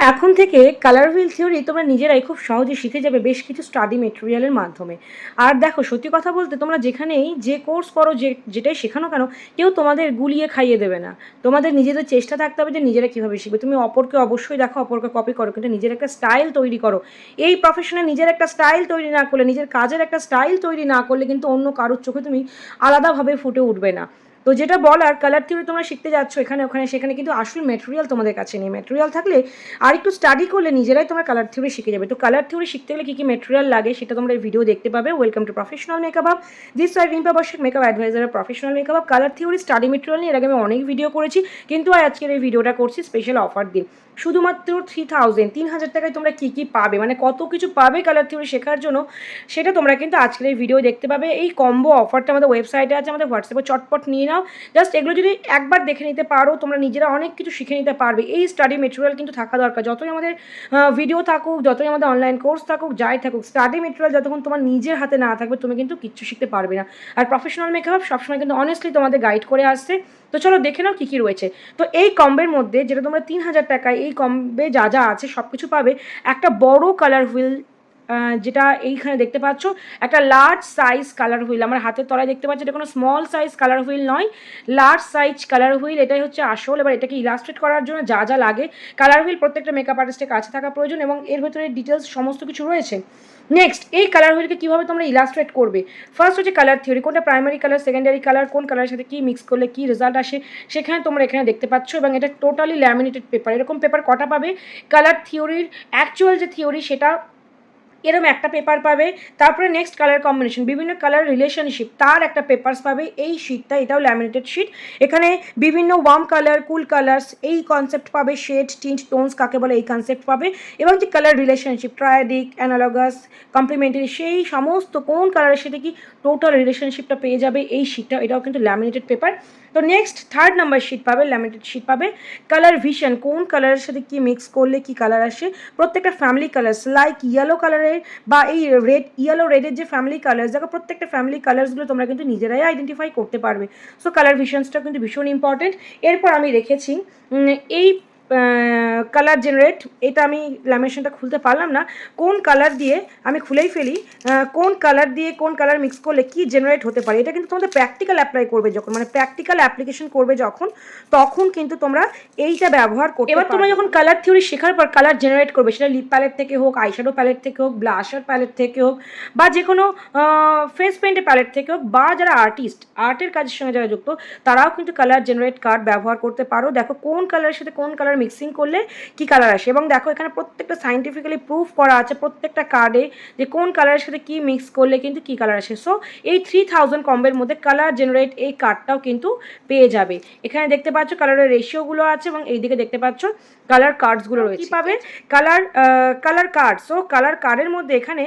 এখন থেকে colour wheel theory তোমরা নিজেরাই খুব সহজে শিখে যাবে বেশ কিছু স্টাডি মেটেরিয়ালের মাধ্যমে। আর দেখো, সত্যি কথা বলতে তোমরা যেখানেই যে কোর্স করো, যেটাই শেখানো কেন, কেউ তোমাদের গুলিয়ে খাইয়ে দেবে না। তোমাদের নিজেদের চেষ্টা থাকতে হবে যে নিজেরা কীভাবে শিখবে। তুমি অপরকে অবশ্যই দেখো, অপরকে কপি করো, কিন্তু নিজের একটা স্টাইল তৈরি করো। এই প্রফেশনে নিজের একটা স্টাইল তৈরি না করলে, নিজের কাজের একটা স্টাইল তৈরি না করলে কিন্তু অন্য কারোর চোখে তুমি আলাদাভাবে ফুটে উঠবে না। তো যেটা বলার, কালার থিওরি তোমরা শিখতে যাচ্ছ এখানে ওখানে সেখানে, কিন্তু আসল মেটেরিয়াল তোমাদের কাছে নেই। মেটেরিয়াল থাকলে আর একটু স্টাডি করলে নিজেরাই তোমরা কালার থিওরি শিখে যাবে। তো কালার থিওরি শিখতে গেলে কী কী মেটেরিয়াল লাগে সেটা তোমরা এই ভিডিও দেখতে পাবে। Welcome to professional makeup hub. This are Rimpa Basak, makeup adviser professional makeup hub. Colour theory study material নিয়ে এর আগে আমি অনেক ভিডিও করেছি, কিন্তু আজকের এই ভিডিওটা করছি স্পেশাল অফার দিন। শুধুমাত্র 3000 টাকায় তোমরা কী কী পাবে, মানে কত কিছু পাবে কালার থিওরি শেখার জন্য, সেটা তোমরা কিন্তু আজকের এই ভিডিও দেখতে পাবে। এই কম্বো অফারটা আমাদের ওয়েবসাইটে আছে, আমাদের হোয়াটসঅ্যাপে চটপট নিয়ে নাও। জাস্ট এগুলো যদি একবার দেখে নিতে পারো, তোমরা নিজেরা অনেক কিছু শিখে নিতে পারবে। এই স্টাডি মেটেরিয়াল কিন্তু থাকা দরকার। যতই আমাদের ভিডিও থাকুক, যতই আমাদের অনলাইন কোর্স থাকুক, যাই থাকুক, স্টাডি মেটেরিয়াল যতক্ষণ তোমার নিজের হাতে না থাকবে তুমি কিন্তু কিচ্ছু শিখতে পারবে না। আর প্রফেশনাল মেকআপ সবসময় কিন্তু অনেস্টলি তোমাদের গাইড করে আসছে। তো চলো দেখে নাও কী কী রয়েছে। তো এই কম্বের মধ্যে যেটা তোমরা 3000 টাকায়, এই কম্বে যা যা আছে সব কিছু পাবে। একটা বড় কালার হুইল, যেটা এইখানে দেখতে পাচ্ছ, একটা লার্জ সাইজ কালার হুইল আমার হাতের তলায় দেখতে পাচ্ছ। এটা কোনো স্মল সাইজ কালার হুইল নয়, লার্জ সাইজ কালার হুইল। এটাই হচ্ছে আসল। এবার এটাকে ইলাস্ট্রেট করার জন্য যা যা লাগে, কালার হুইল প্রত্যেকটা মেকআপ আর্টিস্টের কাছে থাকা প্রয়োজন, এবং এর ভেতরে ডিটেলস সমস্ত কিছু রয়েছে। নেক্সট, এই কালার হুইলকে কীভাবে তোমরা ইলাস্ট্রেট করবে। ফার্স্ট হচ্ছে কালার থিওরি, কোনটা প্রাইমারি কালার, সেকেন্ডারি কালার, কোন কালারের সাথে কী মিক্স করলে কী রেজাল্ট আসে, সেখানে তোমরা এখানে দেখতে পাচ্ছ। এবং এটা টোটালি ল্যামিনেটেড পেপার। এরকম পেপার কটা পাবে, কালার থিওরির অ্যাকচুয়াল যে থিওরি সেটা এরকম একটা পেপার পাবে। তারপরে নেক্সট কালার কম্বিনেশন, বিভিন্ন কালার রিলেশনশিপ, তার একটা পেপারস পাবে। এই শিটটা, এটাও ল্যামিনেটেড শিট। এখানে বিভিন্ন ওয়ার্ম কালার, কুল কালার্স, এই কনসেপ্ট পাবে। শেড, টিন্ট, টোনস কাকে বলে, এই কনসেপ্ট পাবে। এবং যে colour relationship, triadic, analogous, complementary, সেই সমস্ত কোন কালারের সাথে কি টোটাল রিলেশনশিপটা পেয়ে যাবে এই শিটটা। এটাও কিন্তু ল্যামিনেটেড পেপার। তো নেক্সট থার্ড নাম্বার শিট পাবে, ল্যামিনেটেড শিট পাবে। কালার ভিশন, কোন কালারের সাথে কি মিক্স করলে কি কালার আসে। প্রত্যেকটা ফ্যামিলি কালার্স, লাইক ইয়েলো কালারের বা এই রেড, ইয়েলো রেডের যে ফ্যামিলি কালার্স, দেখো প্রত্যেকটা ফ্যামিলি কালার্সগুলো তোমরা কিন্তু নিজেরাই আইডেন্টিফাই করতে পারবে। সো কালার ভিশনসটা কিন্তু ভীষণ ইম্পর্টেন্ট। এরপর আমি রেখেছি এই কালার জেনারেট। এটা আমি ল্যামিনেশনটা খুলতে পারলাম না, কোন কালার দিয়ে, আমি খুলেই ফেলি। কোন কালার দিয়ে কোন কালার মিক্স করলে কি জেনারেট হতে পারে, এটা কিন্তু তোমাদের প্র্যাকটিক্যাল অ্যাপ্লাই করবে যখন, মানে প্র্যাকটিক্যাল অ্যাপ্লিকেশন করবে যখন, তখন কিন্তু তোমরা এইটা ব্যবহার করবে। এবার তোমরা যখন কালার থিওরি শেখার পর কালার জেনারেট করবে, সেটা লিপ প্যালেট থেকে হোক, আইশ্যাডো প্যালেট থেকে হোক, ব্লাশার প্যালেট থেকে হোক, বা যে কোনো ফেস পেন্টের প্যালেট থেকে হোক, বা যারা আর্টিস্ট, আর্টের কাজের সঙ্গে যারা যুক্ত, তারাও কিন্তু কালার জেনারেট কার্ড ব্যবহার করতে পারো। দেখো কোন কালারের সাথে কোন কালার মিক্সিং করলে কি কালার আসে। এবং দেখো এখানে প্রত্যেকটা সাইন্টিফিক্যালি প্রুফ করা আছে প্রত্যেকটা কার্ডে, যে কোন কালারের সাথে কি মিক্স করলে কিন্তু কি কালার আসে। সো এই 3000 কম্বের মধ্যে কালার জেনারেট এই কার্ডটাও কিন্তু পেয়ে যাবে। এখানে দেখতে পাচ্ছ কালারের রেশিওগুলো আছে, এবং এইদিকে দেখতে পাচ্ছ কালার কার্ডসগুলো রয়েছে। কী পাবে, কালার কার্ড। সো কালার কার্ডের মধ্যে এখানে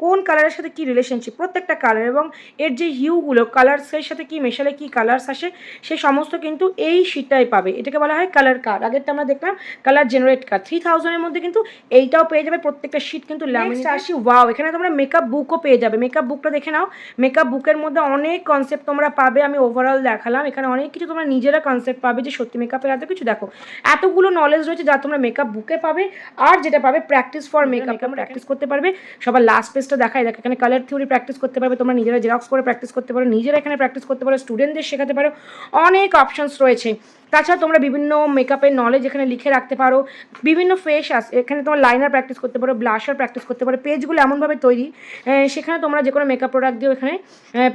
কোন কালারের সাথে কি রিলেশনশিপ, প্রত্যেকটা কালার এবং এর যে হিউগুলো, কালার্সের সাথে কি মেশালে কি কালার্স আসে, সে সমস্ত কিন্তু এই শিটটাই পাবে। এটাকে বলা হয় কালার কার্ড। আগেরটা আমরা দেখলাম কালার জেনারেট কার্ড। 3000-এর মধ্যে কিন্তু এইটাও পেয়ে যাবে, প্রত্যেকটা শিট কিন্তু ল্যামিনেটেড। আসি ওয়াও, এখানে তোমরা মেকআপ বুকও পেয়ে যাবে। মেকআপ বুকটা দেখে নাও। মেকআপ বুকের মধ্যে অনেক কনসেপ্ট তোমরা পাবে, আমি ওভারঅল দেখালাম। এখানে অনেক কিছু তোমরা নিজেরা কনসেপ্ট পাবে, যে সত্যি মেকআপের এত কিছু, দেখো এতগুলো নলেজ রয়েছে যা তোমরা মেকআপ বুকে পাবে। আর যেটা পাবে প্র্যাকটিস ফর মেকআপ, তোমরা প্র্যাকটিস করতে পারবে। সবার লাস্ট পেজটা দেখায়, দেখো এখানে কালার থিওরি প্র্যাকটিস করতে পারবে, তোমরা নিজেরা জেরক্স করে প্র্যাকটিস করতে পারো, নিজেরা এখানে প্র্যাকটিস করতে পারো, স্টুডেন্টদের শেখাতে পারো। অনেক অপশনস রয়েছে। তাছাড়া তোমরা বিভিন্ন মেকআপের নলেজ এখানে লিখে রাখতে পারো। বিভিন্ন ফেস আছে এখানে, তোমার লাইনার প্র্যাকটিস করতে পারো, ব্লাশার প্র্যাকটিস করতে পারো। পেজগুলো এমনভাবে তৈরি, সেখানে তোমরা যে কোনো মেকআপ প্রোডাক্ট দিয়েও এখানে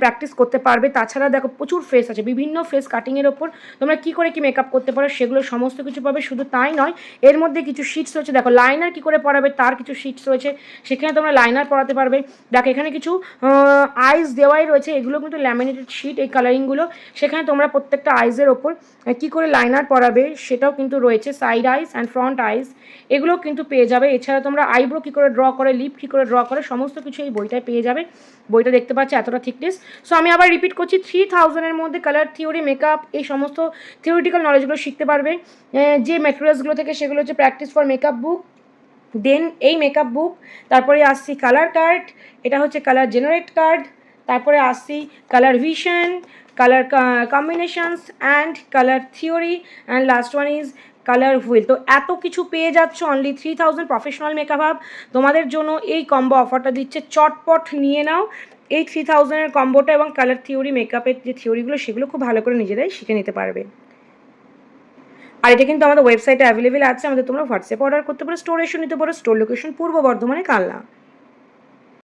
প্র্যাকটিস করতে পারবে। তাছাড়া দেখো প্রচুর ফেস আছে, বিভিন্ন ফেস কাটিংয়ের ওপর তোমরা কী করে কি মেকআপ করতে পারো সেগুলো সমস্ত কিছু পাবে। শুধু তাই নয়, এর মধ্যে কিছু শিটস রয়েছে। দেখো লাইনার কী করে পড়াবে তার কিছু শিটস রয়েছে, সেখানে তোমরা লাইনার পড়াতে পারবে। দেখো এখানে কিছু আইস দেওয়াই রয়েছে, এগুলো কিন্তু ল্যামিনেটেড শিট, এই কালারিংগুলো। সেখানে তোমরা প্রত্যেকটা আইসের ওপর কী করে লাইনার পরাবে সেটাও কিন্তু রয়েছে। সাইড আইস অ্যান্ড ফ্রন্ট আইস এগুলো কিন্তু পেয়ে যাবে। এছাড়া তোমরা আইব্রো কী করে ড্র করে, লিপ কী করে ড্র করে, সমস্ত কিছু এই বইটায় পেয়ে যাবে। বইটা দেখতে পাচ্ছি এতটা থিকনেস। সো আমি আবার রিপিট করছি, 3000-এর মধ্যে কালার থিওরি, মেকআপ, এই সমস্ত থিওরিটিক্যাল নলেজগুলো শিখতে পারবে। যে ম্যাটেরিয়ালসগুলো থেকে, সেগুলো হচ্ছে প্র্যাকটিস ফর মেকআপ বুক, দেন এই মেকআপ বুক, তারপরে আসছি কালার কার্ড, এটা হচ্ছে কালার জেনারেট কার্ড, তারপরে আসছি colour vision, colour combinations and colour theory, and last one is colour wheel. তো এত কিছু পেয়ে যাচ্ছ অনলি 3000 প্রফেশনাল মেকআপ হাব তোমাদের জন্য এই কম্বো অফারটা দিচ্ছে, চটপট নিয়ে নাও এই 3000-এর কম্বোটা, এবং কালার থিওরি মেকআপের যে থিওরিগুলো সেগুলো খুব ভালো করে নিজেরাই শিখে নিতে পারবে। আর এটা কিন্তু আমাদের ওয়েবসাইটে অ্যাভেলেবেল আছে, আমাদের তোমরা হোয়াটসঅ্যাপ অর্ডার করতে পারো, স্টোর এসে নিতে পারো। স্টোর লোকেশন পূর্ব বর্ধমানে, কালনা।